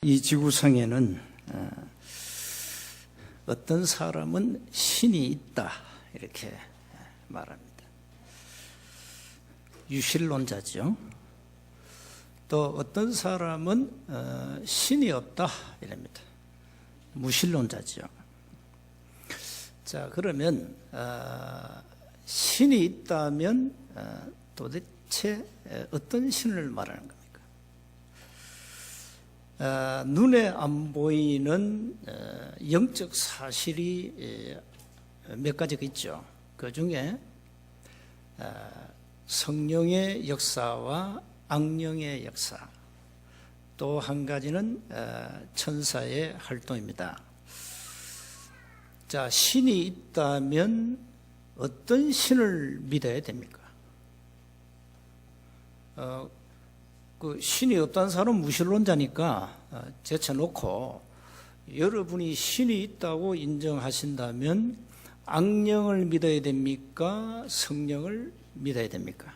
이 지구상에는 어떤 사람은 신이 있다 이렇게 말합니다. 유실론자죠. 또 어떤 사람은 신이 없다 이랍니다. 무신론자죠. 자, 그러면 신이 있다면 도대체 어떤 신을 말하는 겁니까? 눈에 안 보이는 영적 사실이 몇 가지가 있죠. 그 중에 성령의 역사와 악령의 역사, 또 한 가지는 천사의 활동입니다. 자, 신이 있다면 어떤 신을 믿어야 됩니까? 그 신이 없다는 사람은 무신론자니까 제쳐놓고 여러분이 신이 있다고 인정하신다면 악령을 믿어야 됩니까? 성령을 믿어야 됩니까?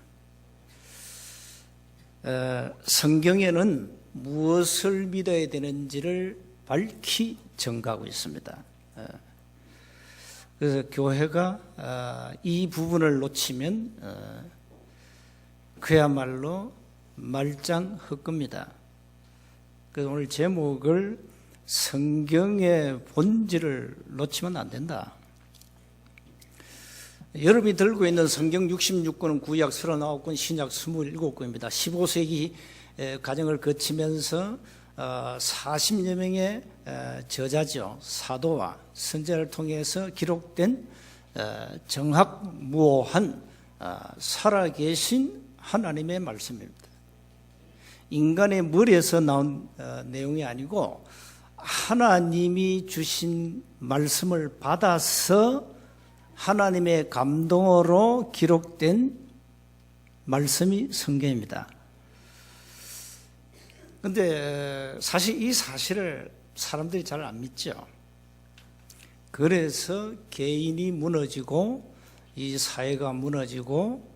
성경에는 무엇을 믿어야 되는지를 밝히 정하고 있습니다. 그래서 교회가 이 부분을 놓치면 그야말로 말짱 헛겁니다. 그래서 오늘 제목을 성경의 본질을 놓치면 안 된다. 여러분이 들고 있는 성경 66권은 구약 39권, 신약 27권입니다. 15세기 과정을 거치면서 40여 명의 저자죠. 사도와 선지자를 통해서 기록된 정확무오한 살아계신 하나님의 말씀입니다. 인간의 머리에서 나온 내용이 아니고 하나님이 주신 말씀을 받아서 하나님의 감동으로 기록된 말씀이 성경입니다. 그런데 사실 이 사실을 사람들이 잘 안 믿죠. 그래서 개인이 무너지고 이 사회가 무너지고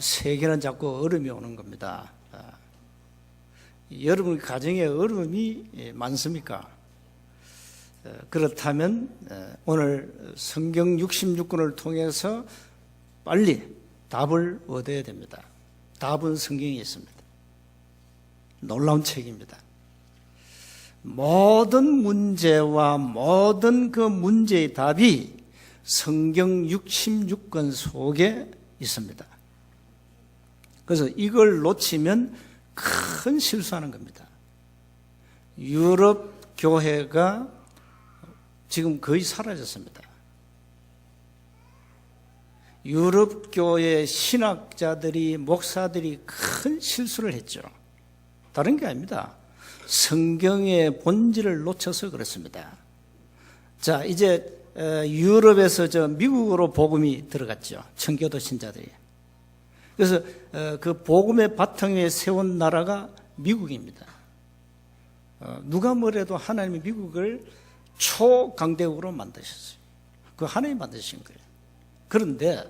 세계는 자꾸 어려움이 오는 겁니다. 여러분 가정에 어려움이 많습니까? 그렇다면 오늘 성경 66권을 통해서 빨리 답을 얻어야 됩니다. 답은 성경에 있습니다. 놀라운 책입니다. 모든 문제와 모든 그 문제의 답이 성경 66권 속에 있습니다. 그래서 이걸 놓치면 큰 실수하는 겁니다. 유럽 교회가 지금 거의 사라졌습니다. 유럽 교회 신학자들이 목사들이 큰 실수를 했죠. 다른 게 아닙니다. 성경의 본질을 놓쳐서 그렇습니다. 자, 이제 유럽에서 미국으로 복음이 들어갔죠. 청교도 신자들이. 그래서 그 복음의 바탕 위에 세운 나라가 미국입니다. 누가 뭐래도 하나님이 미국을 초강대국으로 만드셨어요. 그 하나님이 만드신 거예요. 그런데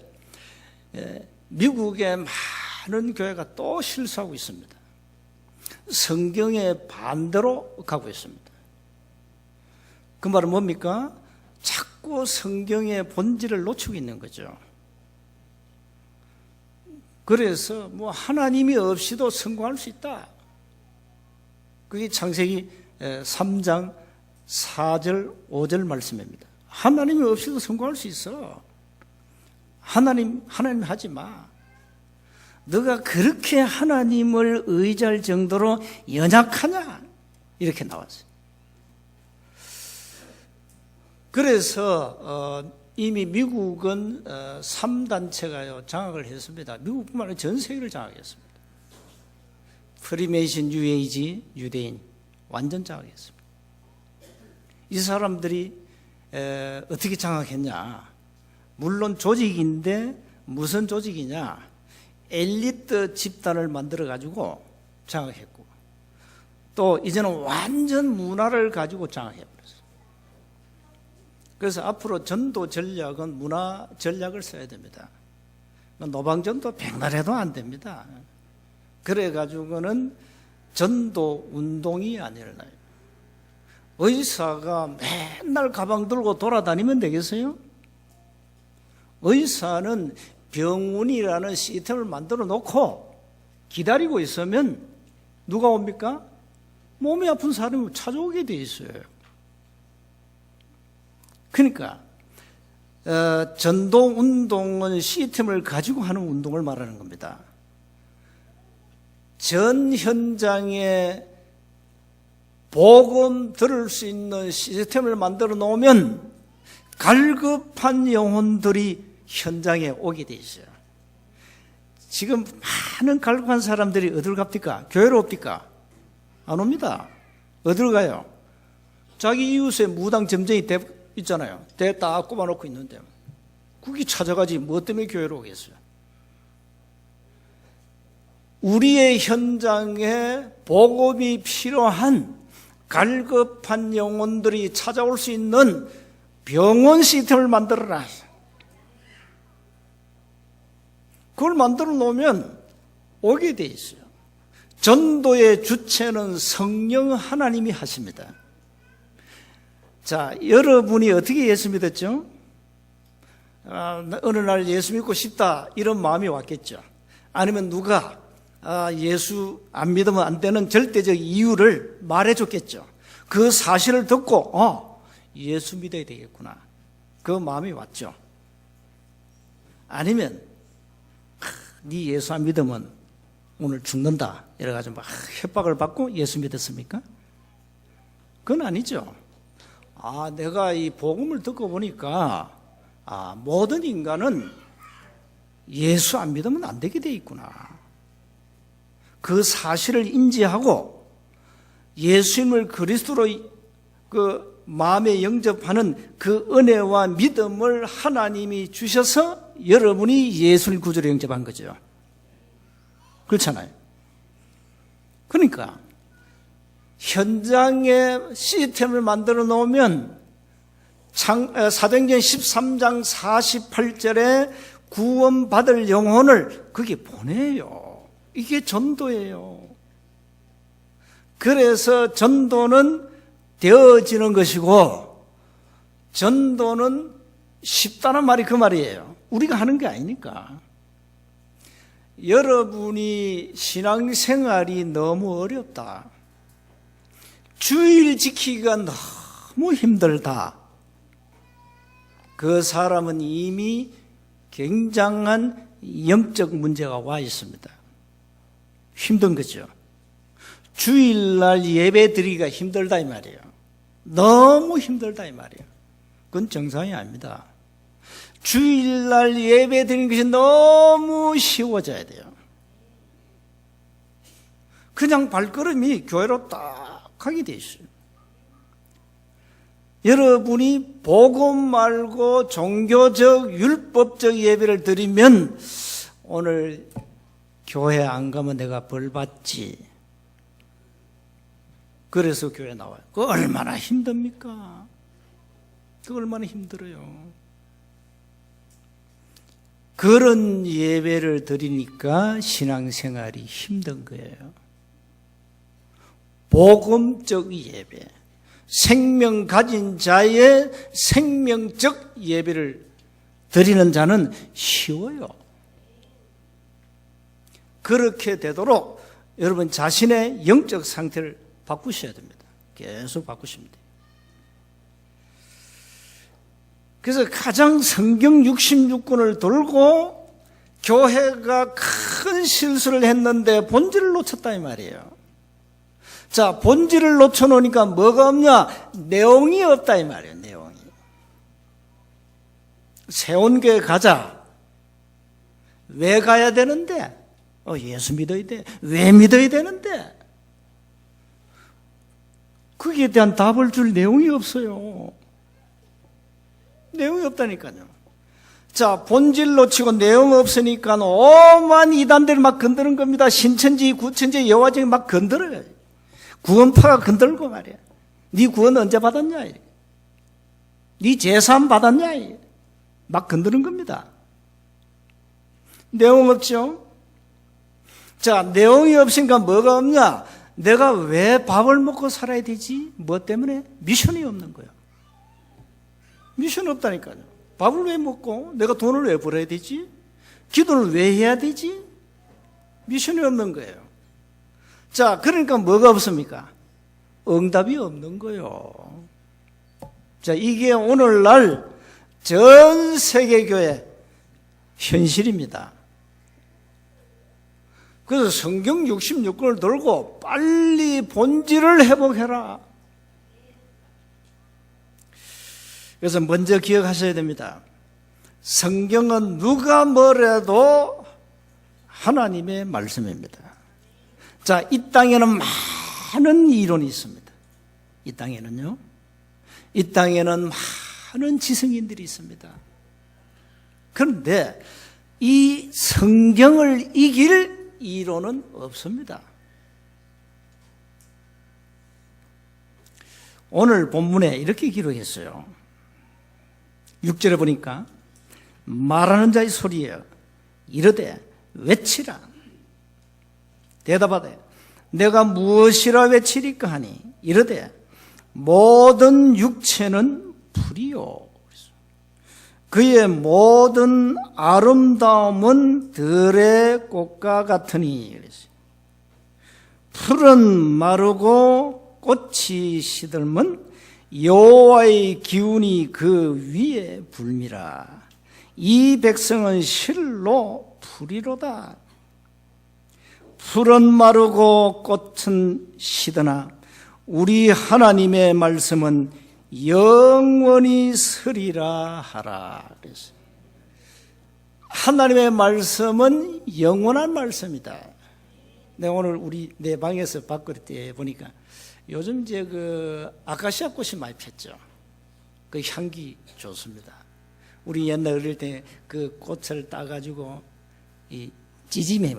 미국의 많은 교회가 또 실수하고 있습니다. 성경의 반대로 가고 있습니다. 그 말은 뭡니까? 자꾸 성경의 본질을 놓치고 있는 거죠. 그래서 뭐 하나님이 없이도 성공할 수 있다. 그게 창세기 3장 4절 5절 말씀입니다. 하나님이 없이도 성공할 수 있어. 하나님 하지 마. 너가 그렇게 하나님을 의지할 정도로 연약하냐? 이렇게 나왔어요. 그래서 이미 미국은 3단체가요 장악을 했습니다. 미국뿐만 아니라 전 세계를 장악했습니다. 프리메이션 뉴에이지 유대인 완전 장악했습니다. 이 사람들이 어떻게 장악했냐? 물론 조직인데 무슨 조직이냐? 엘리트 집단을 만들어 가지고 장악했고, 또 이제는 완전 문화를 가지고 장악해버렸어요. 그래서 앞으로 전도 전략은 문화 전략을 써야 됩니다. 노방전도 백날 해도 안 됩니다. 그래 가지고는 전도 운동이 안 일어나요. 의사가 맨날 가방 들고 돌아다니면 되겠어요? 의사는 병원이라는 시스템을 만들어 놓고 기다리고 있으면 누가 옵니까? 몸이 아픈 사람이 찾아오게 돼 있어요. 그러니까 전도 운동은 시스템을 가지고 하는 운동을 말하는 겁니다. 전 현장에 복음 들을 수 있는 시스템을 만들어 놓으면 갈급한 영혼들이 현장에 오게 돼 있어요. 지금 많은 갈급한 사람들이 어디로 갑니까? 교회로 옵니까? 안 옵니다. 어디로 가요? 자기 이웃에 무당 점쟁이 대 있잖아요. 대 딱 꼽아놓고 있는데 거기 찾아가지 뭐 때문에 교회로 오겠어요? 우리의 현장에 복음이 필요한 갈급한 영혼들이 찾아올 수 있는 병원 시스템을 만들어라. 그걸 만들어 놓으면 오게 돼 있어요. 전도의 주체는 성령 하나님이 하십니다. 자, 여러분이 어떻게 예수 믿었죠? 어느 날 예수 믿고 싶다 이런 마음이 왔겠죠. 아니면 누가 예수 안 믿으면 안 되는 절대적 이유를 말해줬겠죠. 그 사실을 듣고 예수 믿어야 되겠구나 그 마음이 왔죠. 아니면 네 예수 안 믿으면 오늘 죽는다 이래가지고 막 협박을 받고 예수 믿었습니까? 그건 아니죠. 내가 이 복음을 듣고 보니까 모든 인간은 예수 안 믿으면 안 되게 돼 있구나. 그 사실을 인지하고 예수님을 그리스도로 그 마음에 영접하는 그 은혜와 믿음을 하나님이 주셔서 여러분이 예수를 구주로 영접한 거죠. 그렇잖아요. 그러니까 현장에 시스템을 만들어 놓으면 사도행전 13장 48절에 구원받을 영혼을 거기에 보내요. 이게 전도예요. 그래서 전도는 되어지는 것이고 전도는 쉽다는 말이 그 말이에요. 우리가 하는 게 아니니까. 여러분이 신앙생활이 너무 어렵다. 주일 지키기가 너무 힘들다. 그 사람은 이미 굉장한 영적 문제가 와 있습니다. 힘든 거죠. 주일날 예배 드리기가 힘들다 이 말이에요. 너무 힘들다 이 말이에요. 그건 정상이 아닙니다. 주일날 예배 드리는 것이 너무 쉬워져야 돼요. 그냥 발걸음이 교회로 딱 가게 돼 있어요. 여러분이 복음 말고 종교적 율법적 예배를 드리면 오늘 교회 안 가면 내가 벌 받지. 그래서 교회 나와요. 그거 얼마나 힘듭니까? 그거 얼마나 힘들어요. 그런 예배를 드리니까 신앙생활이 힘든 거예요. 복음적 예배, 생명 가진 자의 생명적 예배를 드리는 자는 쉬워요. 그렇게 되도록 여러분 자신의 영적 상태를 바꾸셔야 됩니다. 계속 바꾸시면 돼요. 그래서 가장 성경 66권을 돌고 교회가 큰 실수를 했는데 본질을 놓쳤다 이 말이에요. 자, 본질을 놓쳐놓으니까 뭐가 없냐? 내용이 없다 이 말이에요. 내용이. 세원교회 가자. 왜 가야 되는데? 예수 믿어야 돼. 왜 믿어야 되는데? 거기에 대한 답을 줄 내용이 없어요. 내용이 없다니까요. 자, 본질 놓치고 내용 없으니까 오만 이단들 막 건드는 겁니다. 신천지, 구천지, 여화정이 막 건드려요. 구원파가 건들고 말이야. 네 구원 언제 받았냐? 네 제삼 받았냐? 막 건드는 겁니다. 내용 없죠? 자, 내용이 없으니까 뭐가 없냐? 내가 왜 밥을 먹고 살아야 되지? 뭐 때문에? 미션이 없는 거예요. 미션이 없다니까요. 밥을 왜 먹고 내가 돈을 왜 벌어야 되지? 기도를 왜 해야 되지? 미션이 없는 거예요. 자, 그러니까 뭐가 없습니까? 응답이 없는 거예요. 자, 이게 오늘날 전 세계 교회 현실입니다. 그래서 성경 66권을 들고 빨리 본질을 회복해라. 그래서 먼저 기억하셔야 됩니다. 성경은 누가 뭐래도 하나님의 말씀입니다. 자, 이 땅에는 많은 이론이 있습니다. 이 땅에는요. 이 땅에는 많은 지성인들이 있습니다. 그런데 이 성경을 이길 이론은 없습니다. 오늘 본문에 이렇게 기록했어요. 6절에 보니까 말하는 자의 소리여 이르되 외치라. 대답하되 내가 무엇이라 외치리까 하니 이르되 모든 육체는 불이요 그의 모든 아름다움은 들의 꽃과 같으니 풀은 마르고 꽃이 시들면 여호와의 기운이 그 위에 불미라. 이 백성은 실로 풀이로다. 풀은 마르고 꽃은 시드나 우리 하나님의 말씀은 영원히 서리라 하라. 그랬어요. 하나님의 말씀은 영원한 말씀이다. 내가 오늘 내 방에서 밖을 때 보니까 요즘 이제 아카시아 꽃이 많이 폈죠. 그 향기 좋습니다. 우리 옛날 어릴 때 그 꽃을 따가지고 찌짐이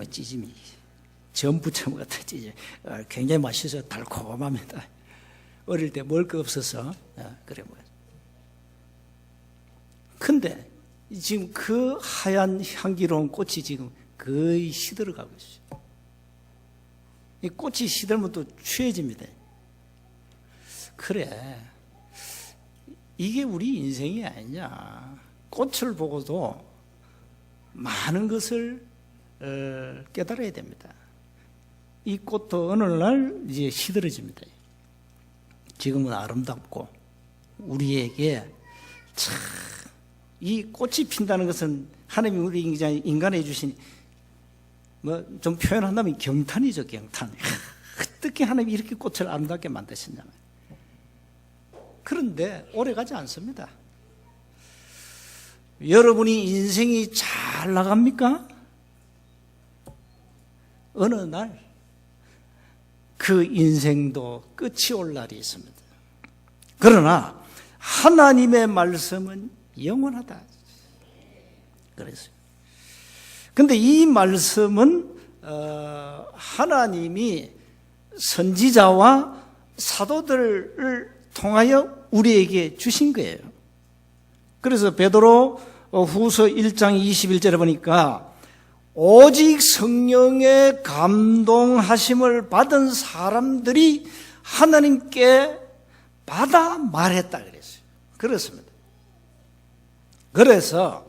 전부참 같은 찌짐 굉장히 맛있어서 달콤합니다. 어릴 때 먹을 거 없어서 그래 뭐야. 근데 지금 그 하얀 향기로운 꽃이 지금 거의 시들어가고 있어요. 이 꽃이 시들면 또 취해집니다. 그래, 이게 우리 인생이 아니냐. 꽃을 보고도 많은 것을 깨달아야 됩니다. 이 꽃도 어느 날 이제 시들어집니다. 지금은 아름답고 우리에게 참 이 꽃이 핀다는 것은 하나님이 우리 인간에 주신 뭐 좀 표현한다면 경탄이죠. 경탄. 어떻게 하나님이 이렇게 꽃을 아름답게 만드셨냐. 그런데 오래가지 않습니다. 여러분이 인생이 잘 나갑니까? 어느 날 그 인생도 끝이 올 날이 있습니다. 그러나 하나님의 말씀은 영원하다. 그랬어요. 근데 이 말씀은 하나님이 선지자와 사도들을 통하여 우리에게 주신 거예요. 그래서 베드로 후서 1장 21절에 보니까 오직 성령의 감동하심을 받은 사람들이 하나님께 받아 말했다 그랬어요. 그렇습니다. 그래서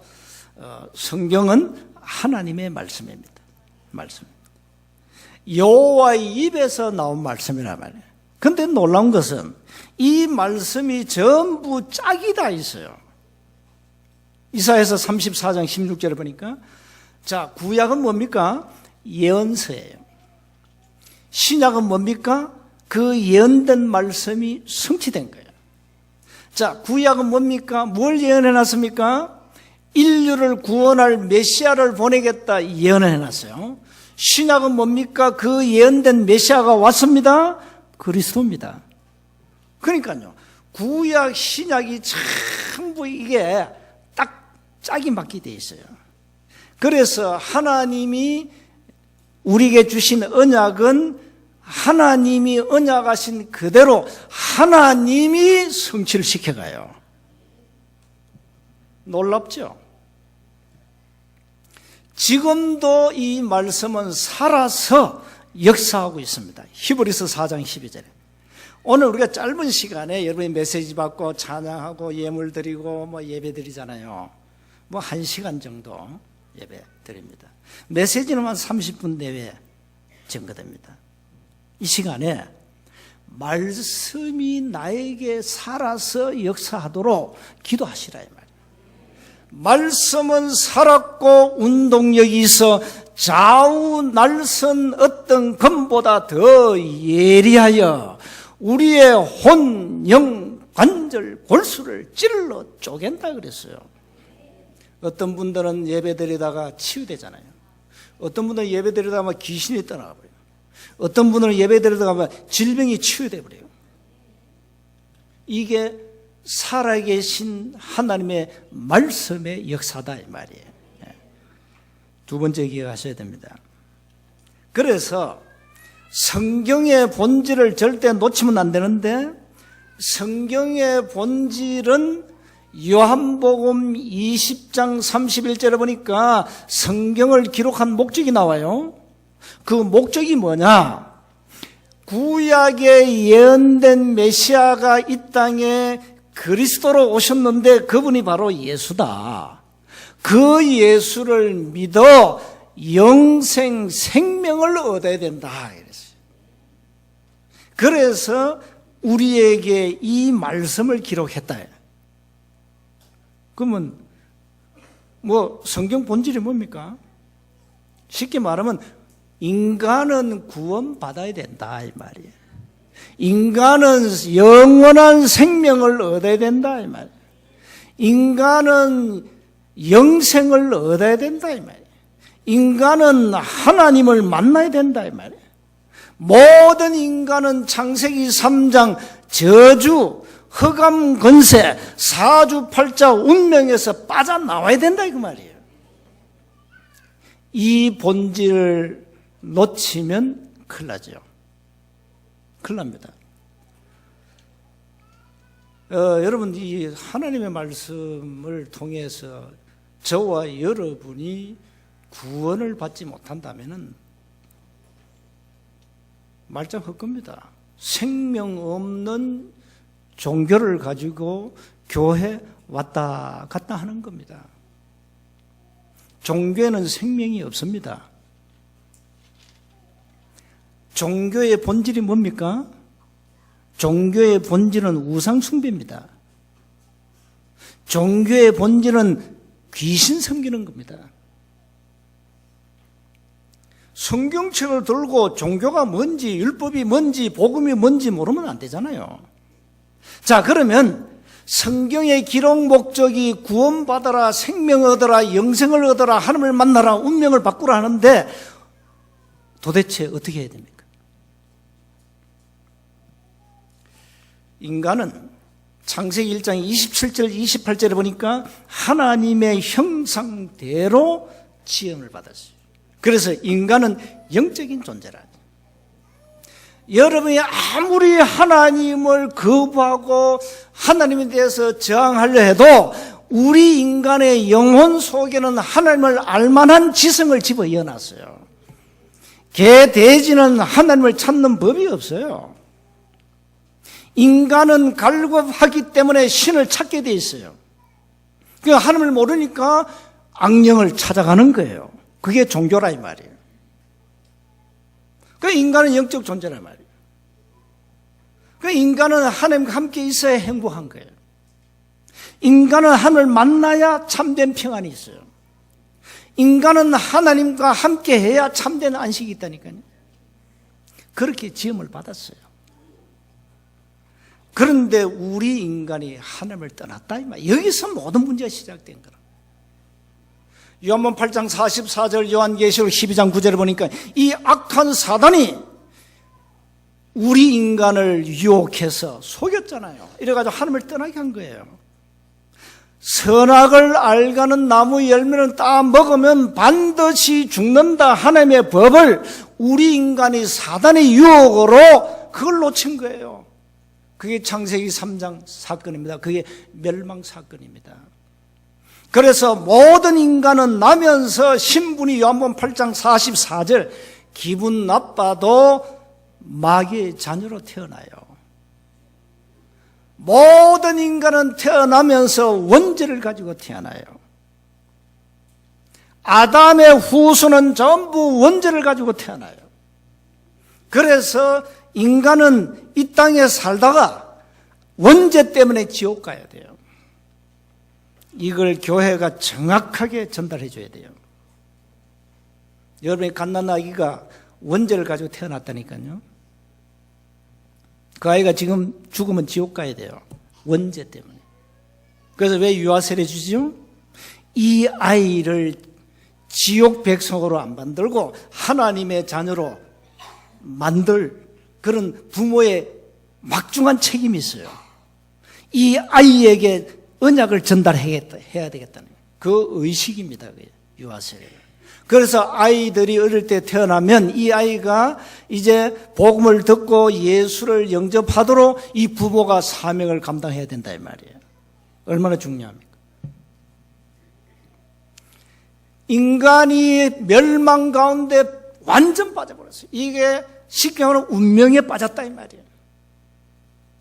성경은 하나님의 말씀입니다. 말씀. 여호와의 입에서 나온 말씀이란 말이에요. 그런데 놀라운 것은 이 말씀이 전부 짝이 다 있어요. 이사야서 34장 16절에 보니까 자, 구약은 뭡니까? 예언서예요. 신약은 뭡니까? 그 예언된 말씀이 성취된 거예요. 자, 구약은 뭡니까? 뭘 예언해 놨습니까? 인류를 구원할 메시아를 보내겠다 예언해 놨어요. 신약은 뭡니까? 그 예언된 메시아가 왔습니다. 그리스도입니다. 그러니까요. 구약, 신약이 전부 이게 딱 짝이 맞게 돼 있어요. 그래서 하나님이 우리에게 주신 언약은 하나님이 언약하신 그대로 하나님이 성취를 시켜가요. 놀랍죠? 지금도 이 말씀은 살아서 역사하고 있습니다. 히브리서 4장 12절에. 오늘 우리가 짧은 시간에 여러분이 메시지 받고 찬양하고 예물 드리고 예배 드리잖아요. 1시간 정도 예배 드립니다. 메시지는 한 30분 내외 증거됩니다. 이 시간에 말씀이 나에게 살아서 역사하도록 기도하시라 이 말이에요. 말씀은 살았고 운동력이 있어 좌우 날선 어떤 검보다 더 예리하여 우리의 혼, 영, 관절, 골수를 찔러 쪼갠다 그랬어요. 어떤 분들은 예배 드리다가 치유되잖아요. 어떤 분들은 예배 드리다가 귀신이 떠나가 버려요. 어떤 분들은 예배 드리다가 질병이 치유돼 버려요. 이게 살아계신 하나님의 말씀의 역사다 이 말이에요. 두 번째 기억하셔야 됩니다. 그래서 성경의 본질을 절대 놓치면 안 되는데, 성경의 본질은 요한복음 20장 31절에 보니까 성경을 기록한 목적이 나와요. 그 목적이 뭐냐? 구약에 예언된 메시아가 이 땅에 그리스도로 오셨는데 그분이 바로 예수다. 그 예수를 믿어 영생 생명을 얻어야 된다. 그래서 우리에게 이 말씀을 기록했다. 그러면 성경 본질이 뭡니까? 쉽게 말하면 인간은 구원받아야 된다 이 말이에요. 인간은 영원한 생명을 얻어야 된다 이 말이에요. 인간은 영생을 얻어야 된다 이 말이에요. 인간은 하나님을 만나야 된다 이 말이에요. 모든 인간은 창세기 3장 저주, 흑암 권세, 사주팔자 운명에서 빠져나와야 된다 그 말이에요. 이 본질을 놓치면 큰일 나죠. 큰일 납니다. 여러분, 이 하나님의 말씀을 통해서 저와 여러분이 구원을 받지 못한다면 말짱 헛겁니다. 생명 없는 종교를 가지고 교회 왔다 갔다 하는 겁니다. 종교에는 생명이 없습니다. 종교의 본질이 뭡니까? 종교의 본질은 우상숭배입니다. 종교의 본질은 귀신 섬기는 겁니다. 성경책을 들고 종교가 뭔지, 율법이 뭔지, 복음이 뭔지 모르면 안 되잖아요. 자, 그러면 성경의 기록 목적이 구원받아라, 생명 얻어라, 영생을 얻어라, 하나님을 만나라, 운명을 바꾸라 하는데 도대체 어떻게 해야 됩니까? 인간은 창세기 1장 27절, 28절에 보니까 하나님의 형상대로 지음을 받았어요. 그래서 인간은 영적인 존재라. 여러분이 아무리 하나님을 거부하고 하나님에 대해서 저항하려 해도 우리 인간의 영혼 속에는 하나님을 알만한 지성을 집어넣어놨어요. 개, 돼지는 하나님을 찾는 법이 없어요. 인간은 갈급하기 때문에 신을 찾게 돼 있어요. 그러니까 하나님을 모르니까 악령을 찾아가는 거예요. 그게 종교라 이 말이에요. 그러니까 인간은 영적 존재라 말이에요. 그러니까 인간은 하나님과 함께 있어야 행복한 거예요. 인간은 하나님을 만나야 참된 평안이 있어요. 인간은 하나님과 함께 해야 참된 안식이 있다니까요. 그렇게 지음을 받았어요. 그런데 우리 인간이 하나님을 떠났다 이 말. 여기서 모든 문제가 시작된 거라. 요한복음 8장 44절, 요한계시록 12장 9절을 보니까 이 악한 사단이 우리 인간을 유혹해서 속였잖아요. 이래가지고 하나님을 떠나게 한 거예요. 선악을 알가는 나무 열매는 따 먹으면 반드시 죽는다 하나님의 법을 우리 인간이 사단의 유혹으로 그걸 놓친 거예요. 그게 창세기 3장 사건입니다. 그게 멸망 사건입니다. 그래서 모든 인간은 나면서 신분이 요한복음 8장 44절 기분 나빠도 마귀의 자녀로 태어나요. 모든 인간은 태어나면서 원죄를 가지고 태어나요. 아담의 후손은 전부 원죄를 가지고 태어나요. 그래서 인간은 이 땅에 살다가 원죄 때문에 지옥 가야 돼요. 이걸 교회가 정확하게 전달해 줘야 돼요. 여러분의 갓난아기가 원죄를 가지고 태어났다니까요. 그 아이가 지금 죽으면 지옥 가야 돼요. 원죄 때문에. 그래서 왜 유아세례 주죠? 이 아이를 지옥 백성으로 안 만들고 하나님의 자녀로 만들 그런 부모의 막중한 책임이 있어요. 이 아이에게 언약을 전달해야 되겠다는 그 의식입니다. 유아세례가. 그래서 아이들이 어릴 때 태어나면 이 아이가 이제 복음을 듣고 예수를 영접하도록 이 부모가 사명을 감당해야 된다 이 말이에요. 얼마나 중요합니까? 인간이 멸망 가운데 완전 빠져버렸어요. 이게 쉽게 말하면 운명에 빠졌다 이 말이에요.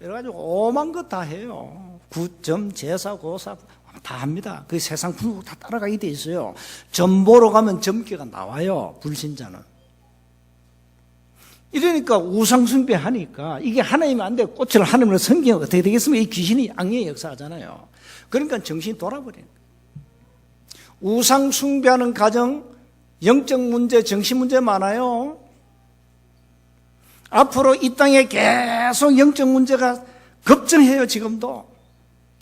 여러 가지 오만 것 다 해요. 구점, 제사, 고사 다 합니다. 그 세상 풍속 다 따라가게 돼 있어요. 점 보러 가면 점괘가 나와요. 불신자는. 이러니까 우상숭배 하니까 이게 하나님이 안 돼 꽃을 하나님으로 섬기면 어떻게 되겠습니까? 이 귀신이 악령의 역사하잖아요. 그러니까 정신이 돌아버리는 거예요. 우상숭배하는 가정, 영적 문제, 정신 문제 많아요. 앞으로 이 땅에 계속 영적 문제가 급증해요. 지금도.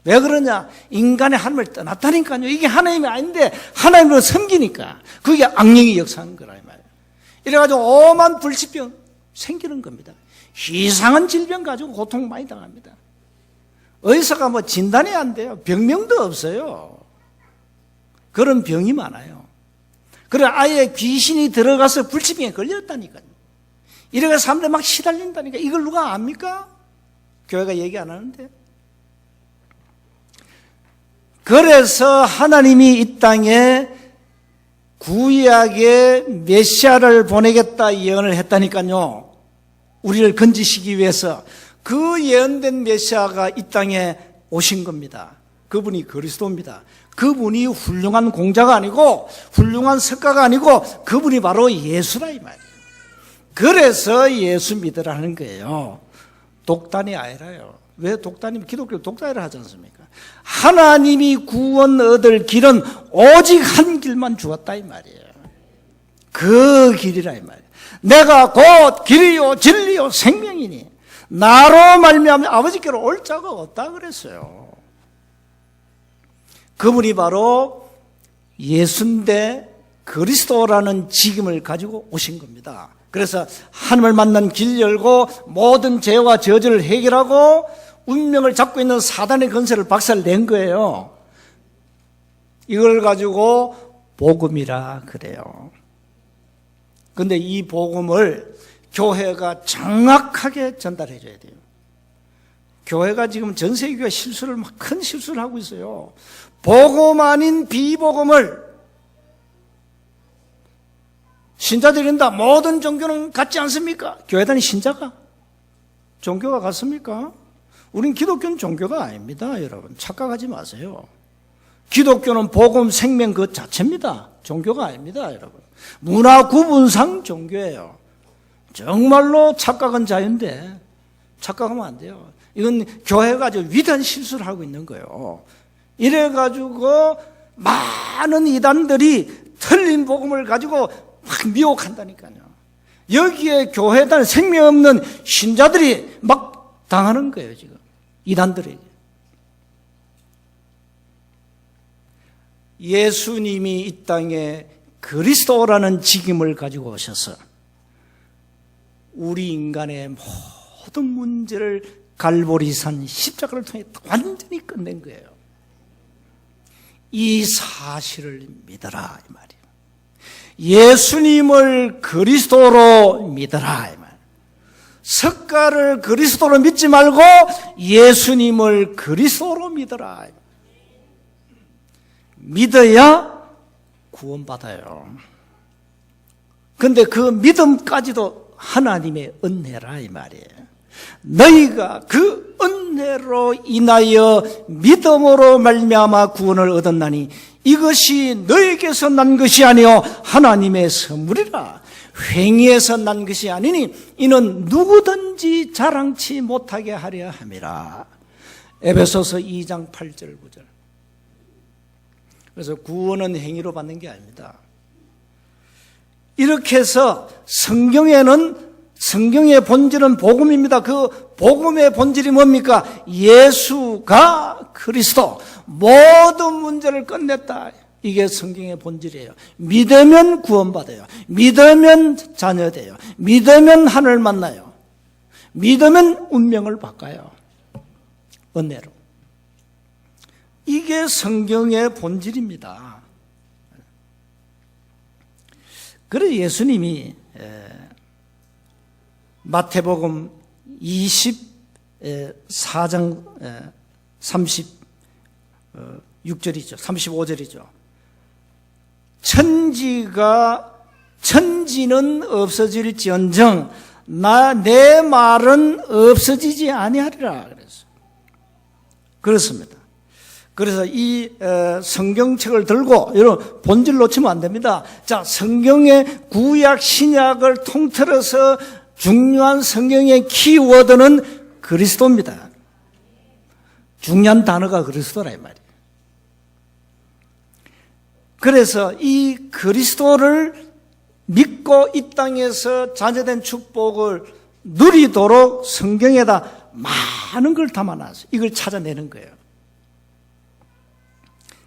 왜 그러냐? 인간의 하나님을 떠났다니까요. 이게 하나님이 아닌데 하나님을 섬기니까 그게 악령이 역사하는 거라 이 말이에요. 이래가지고 오만 불치병 생기는 겁니다. 이상한 질병 가지고 고통 많이 당합니다. 의사가 뭐 진단이 안 돼요. 병명도 없어요. 그런 병이 많아요. 그래 아예 귀신이 들어가서 불치병에 걸렸다니까요. 이래가 사람들 막 시달린다니까. 이걸 누가 압니까? 교회가 얘기 안 하는데. 그래서 하나님이 이 땅에 구약의 메시아를 보내겠다 예언을 했다니까요. 우리를 건지시기 위해서 그 예언된 메시아가 이 땅에 오신 겁니다. 그분이 그리스도입니다. 그분이 훌륭한 공자가 아니고 훌륭한 석가가 아니고 그분이 바로 예수라 이 말이에요. 그래서 예수 믿으라는 거예요. 독단이 아니라요. 왜 독단이면 기독교 독단이라 하지 않습니까? 하나님이 구원 얻을 길은 오직 한 길만 주었다 이 말이에요. 그 길이라 이 말이에요. 내가 곧 길이요 진리요 생명이니 나로 말미암아 아버지께로 올 자가 없다 그랬어요. 그분이 바로 예수인데 그리스도라는 직임을 가지고 오신 겁니다. 그래서 하나님을 만난 길 열고 모든 죄와 저주를 해결하고 운명을 잡고 있는 사단의 건세를 박살낸 거예요. 이걸 가지고 복음이라 그래요. 그런데 이 복음을 교회가 정확하게 전달해 줘야 돼요. 교회가 지금 전 세계가 실수를 막 큰 실수를 하고 있어요. 복음 아닌 비복음을 신자들인다. 모든 종교는 같지 않습니까? 교회 다니는 신자가 종교가 같습니까? 우린 기독교는 종교가 아닙니다. 여러분 착각하지 마세요. 기독교는 복음 생명 그 자체입니다. 종교가 아닙니다. 여러분 문화 구분상 종교예요. 정말로 착각은 자유인데 착각하면 안 돼요. 이건 교회가 아주 위대한 실수를 하고 있는 거예요. 이래가지고 많은 이단들이 틀린 복음을 가지고 막 미혹한다니까요. 여기에 교회단 생명 없는 신자들이 막 당하는 거예요. 지금 이단들에게. 예수님이 이 땅에 그리스도라는 직임을 가지고 오셔서 우리 인간의 모든 문제를 갈보리산 십자가를 통해 완전히 끝낸 거예요. 이 사실을 믿어라 이 말이에요. 예수님을 그리스도로 믿어라 이 말. 석가를 그리스도로 믿지 말고 예수님을 그리스도로 믿어라. 믿어야 구원받아요. 근데 그 믿음까지도 하나님의 은혜라 이 말이에요. 너희가 그 은혜로 인하여 믿음으로 말미암아 구원을 얻었나니 이것이 너에게서 난 것이 아니요 하나님의 선물이라. 횡의에서 난 것이 아니니 이는 누구든지 자랑치 못하게 하려 함이라. 에베소서 2장 8절 9절. 그래서 구원은 행위로 받는 게 아닙니다. 이렇게 해서 성경의 본질은 복음입니다. 그 복음의 본질이 뭡니까? 예수가 그리스도, 모든 문제를 끝냈다. 이게 성경의 본질이에요. 믿으면 구원받아요. 믿으면 자녀돼요. 믿으면 하늘을 만나요. 믿으면 운명을 바꿔요. 은혜로. 이게 성경의 본질입니다. 그래서 예수님이 마태복음 24장 36절이죠. 35절이죠. 천지는 없어질지언정 내 말은 없어지지 아니하리라 그랬어요. 그렇습니다. 그래서 이 성경책을 들고 여러분 본질 놓치면 안 됩니다. 자, 성경의 구약 신약을 통틀어서 중요한 성경의 키워드는 그리스도입니다. 중요한 단어가 그리스도라 이 말이에요. 그래서 이 그리스도를 믿고 이 땅에서 자녀된 축복을 누리도록 성경에다 많은 걸 담아놨어요. 이걸 찾아내는 거예요.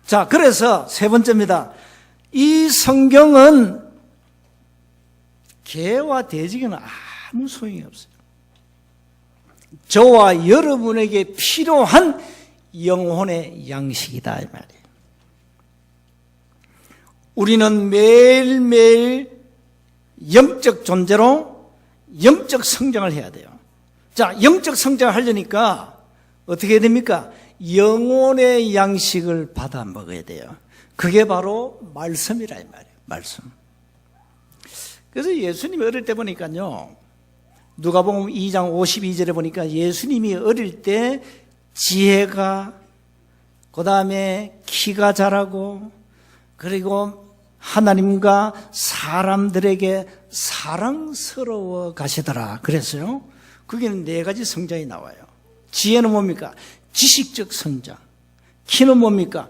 자, 그래서 세 번째입니다. 이 성경은 개와 돼지에게는 아무 소용이 없어요. 저와 여러분에게 필요한 영혼의 양식이다 이 말이에요. 우리는 매일매일 영적 존재로 영적 성장을 해야 돼요. 자, 영적 성장을 하려니까 어떻게 해야 됩니까? 영혼의 양식을 받아 먹어야 돼요. 그게 바로 말씀이라 이 말이에요. 말씀. 그래서 예수님이 어릴 때 보니까요, 누가복음 2장 52절에 보니까 예수님이 어릴 때 지혜가, 그 다음에 키가 자라고, 그리고 하나님과 사람들에게 사랑스러워 가시더라 그랬어요. 거기는 네 가지 성장이 나와요. 지혜는 뭡니까? 지식적 성장. 키는 뭡니까?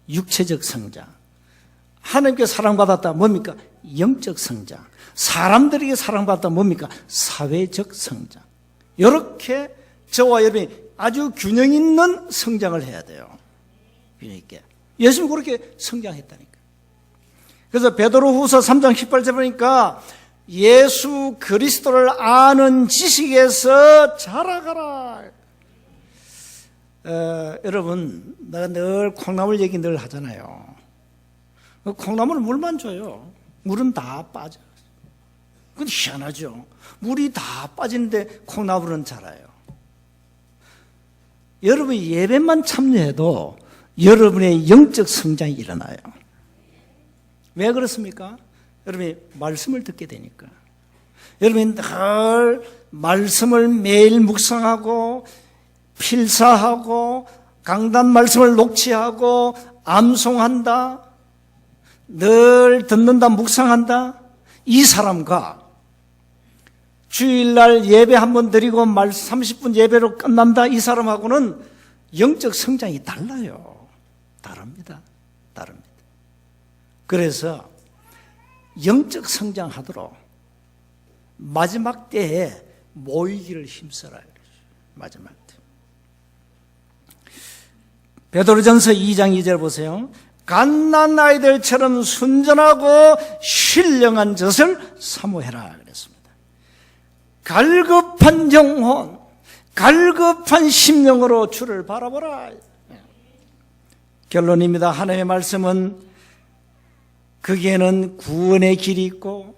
육체적 성장. 하나님께 사랑받았다 뭡니까? 영적 성장. 사람들에게 사랑받았다 뭡니까? 사회적 성장. 이렇게 저와 여러분이 아주 균형 있는 성장을 해야 돼요. 균형 있게. 예수님이 그렇게 성장했다니까. 그래서 베드로후서 3장 18절 보니까 예수 그리스도를 아는 지식에서 자라가라. 여러분, 내가 늘 콩나물 얘기 늘 하잖아요. 콩나물은 물만 줘요. 물은 다 빠져. 그건 희한하죠. 물이 다 빠지는데 콩나물은 자라요. 여러분이 예배만 참여해도 여러분의 영적 성장이 일어나요. 왜 그렇습니까? 여러분이 말씀을 듣게 되니까. 여러분이 늘 말씀을 매일 묵상하고 필사하고 강단 말씀을 녹취하고 암송한다. 늘 듣는다, 묵상한다. 이 사람과 주일날 예배 한번 드리고 30분 예배로 끝난다. 이 사람하고는 영적 성장이 달라요. 다릅니다. 다릅니다. 그래서 영적 성장하도록 마지막 때에 모이기를 힘써라. 마지막 때. 베드로전서 2장 2절 보세요. 갓난 아이들처럼 순전하고 신령한 젖을 사모해라 그랬습니다. 갈급한 영혼, 갈급한 심령으로 주를 바라보라. 결론입니다. 하나님의 말씀은 거기에는 구원의 길이 있고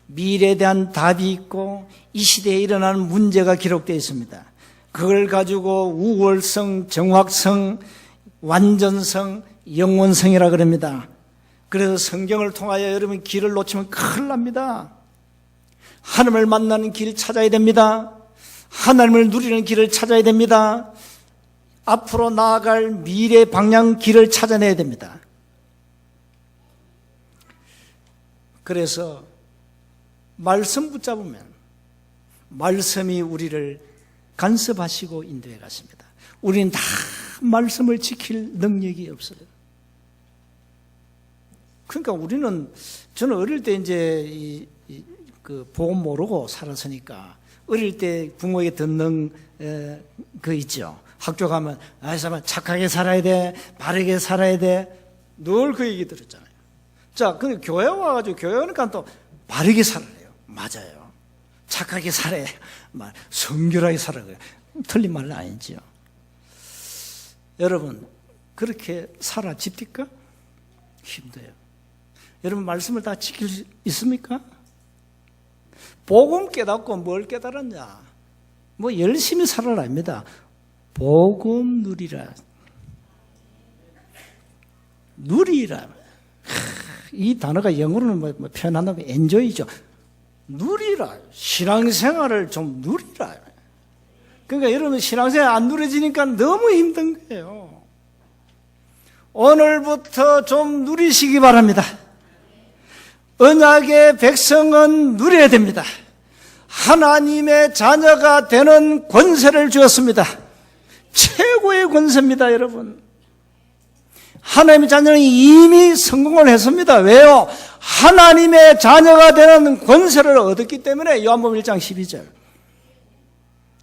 미래에 대한 답이 있고 이 시대에 일어나는 문제가 기록되어 있습니다. 그걸 가지고 우월성, 정확성, 완전성, 영원성이라 그럽니다. 그래서 성경을 통하여 여러분 길을 놓치면 큰일 납니다. 하나님을 만나는 길을 찾아야 됩니다. 하나님을 누리는 길을 찾아야 됩니다. 앞으로 나아갈 미래 방향 길을 찾아내야 됩니다. 그래서 말씀 붙잡으면 말씀이 우리를 간섭하시고 인도해 가십니다. 우리는 다 말씀을 지킬 능력이 없어요. 그러니까 저는 어릴 때 이제 그 복음 모르고 살았으니까 어릴 때 부모에게 듣는 그 있죠. 학교 가면 사람 착하게 살아야 돼, 바르게 살아야 돼, 늘 그 얘기 들었잖아요. 자, 근데 교회 와가지고 교회 오니까 또 바르게 살아요. 맞아요. 착하게 살아야 돼요. 성결하게 살아야 돼요. 틀린 말은 아니지요. 여러분, 그렇게 살아 집니까? 힘들어요. 여러분, 말씀을 다 지킬 수 있습니까? 복음 깨닫고 뭘 깨달았냐? 열심히 살아라 합니다. 복음 누리라. 누리라. 이 단어가 영어로는 표현한다면 enjoy죠. 누리라. 신앙생활을 좀 누리라. 그러니까 여러분 신앙생활 안 누려지니까 너무 힘든 거예요. 오늘부터 좀 누리시기 바랍니다. 언약의 백성은 누려야 됩니다. 하나님의 자녀가 되는 권세를 주었습니다. 최고의 권세입니다, 여러분. 하나님의 자녀는 이미 성공을 했습니다. 왜요? 하나님의 자녀가 되는 권세를 얻었기 때문에 요한복음 1장 12절.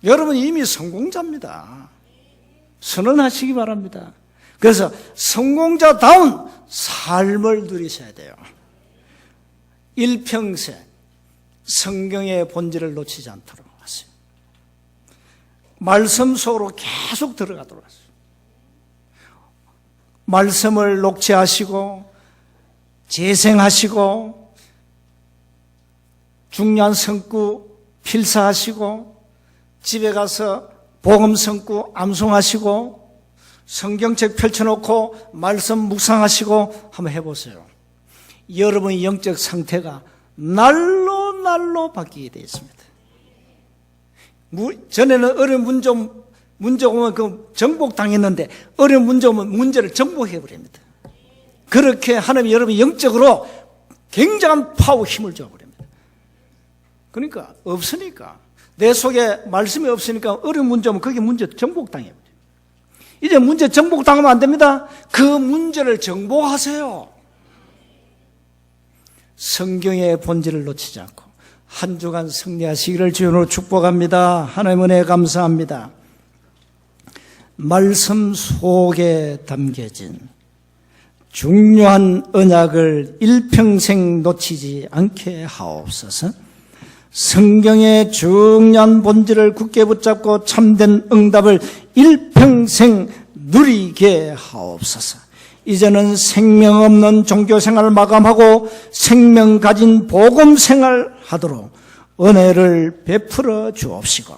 여러분 이미 성공자입니다. 선언하시기 바랍니다. 그래서 성공자다운 삶을 누리셔야 돼요. 일평생 성경의 본질을 놓치지 않도록 하세요. 말씀 속으로 계속 들어가도록 하세요. 말씀을 녹취하시고 재생하시고 중요한 성구 필사하시고 집에 가서 복음 성구 암송하시고 성경책 펼쳐놓고 말씀 묵상하시고 한번 해보세요. 여러분의 영적 상태가 날로 바뀌게 되어 있습니다. 전에는 어려운 문제 오면 그 정복당했는데 어려운 문제 오면 문제를 정복해버립니다. 그렇게 하나님이 여러분 영적으로 굉장한 파워 힘을 줘버립니다. 그러니까 없으니까 내 속에 말씀이 없으니까 어려운 문제 오면 그게 문제 정복당해버려요. 이제 문제 정복당하면 안 됩니다. 그 문제를 정복하세요. 성경의 본질을 놓치지 않고 한 주간 승리하시기를 주님으로 축복합니다. 하나님 은혜 감사합니다. 말씀 속에 담겨진 중요한 언약을 일평생 놓치지 않게 하옵소서. 성경의 중요한 본질을 굳게 붙잡고 참된 응답을 일평생 누리게 하옵소서. 이제는 생명 없는 종교생활을 마감하고 생명 가진 복음생활 하도록 은혜를 베풀어 주옵시고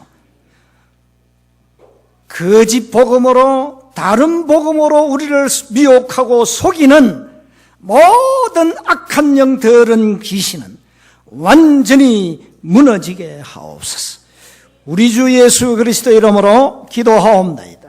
거짓 복음으로 다른 복음으로 우리를 미혹하고 속이는 모든 악한 영들은 귀신은 완전히 무너지게 하옵소서. 우리 주 예수 그리스도 이름으로 기도하옵나이다.